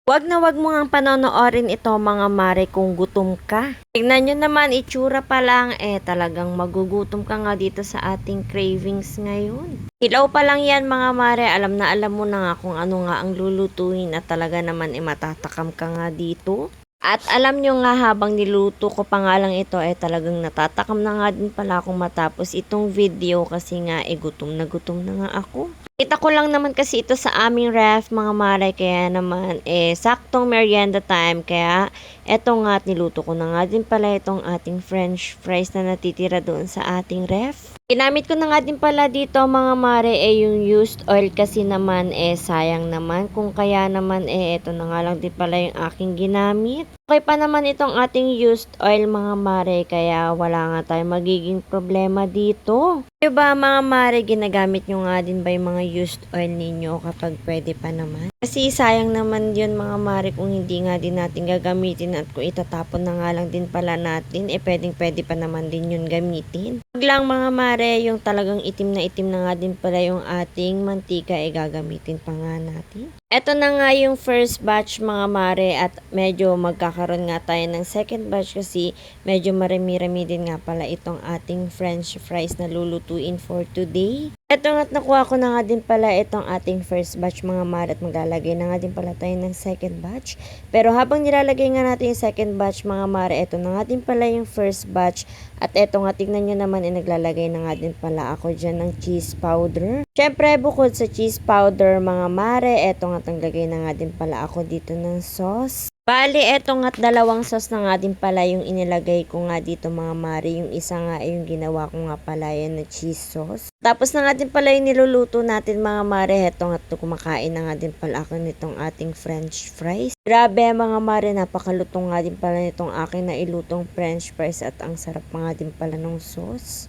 Wag na wag mo ngang panonoorin ito mga mare kung gutom ka. Tignan nyo naman, itsura pa lang, talagang magugutom ka nga dito sa ating cravings ngayon. Hilaw pa lang yan mga mare, alam na alam mo na nga kung ano nga ang lulutuin at talaga naman matatakam ka nga dito. At alam nyo nga habang niluto ko pa nga lang ito talagang natatakam na nga din pala akong matapos itong video kasi nga gutom na nga ako. Kita ko lang naman kasi ito sa aming ref mga mare kaya naman saktong merienda time kaya eto nga at niluto ko na nga din pala itong ating french fries na natitira doon sa ating ref. Ginamit ko na nga din pala dito mga mare yung used oil kasi naman sayang naman kung kaya naman eto na nga lang din pala yung aking ginamit. Okay pa naman itong ating used oil mga mare kaya wala nga tayong magiging problema dito. Diba mga mare, ginagamit nyo nga din ba yung mga used oil ninyo kapag pwede pa naman? Kasi sayang naman yun mga mare kung hindi nga din natin gagamitin at kung itatapon na nga lang din pala natin, pwede pa naman din yun gamitin. Wag lang mga mare, yung talagang itim na nga din pala yung ating mantika gagamitin pa nga natin. Eto na nga yung first batch mga mare at medyo magkakaroon nga tayo ng second batch kasi medyo marami-rami din nga pala itong ating french fries na lulutuin for today. Eto nga't nakuha ko na nga din pala itong ating first batch mga mare at maglalagay na nga din pala tayo ng second batch. Pero habang nilalagay nga natin yung second batch mga mare, eto na nga din pala yung first batch at eto nga tignan nyo naman naglalagay na nga din pala ako dyan ng cheese powder. Syempre bukod sa cheese powder mga mare, eto nga tanglagay na nga din pala ako dito ng sauce. Bali, eto nga't dalawang sauce na nga din pala yung inilagay ko nga dito mga mare. Yung isa nga yung ginawa ko nga pala yan na cheese sauce. Tapos na nga din pala yung niluluto natin mga mare. Eto nga't kumakain na nga din pala ako nitong ating french fries. Grabe mga mare, napakalutong nga din pala nitong aking nailutong french fries at ang sarap pa nga din pala ng sauce.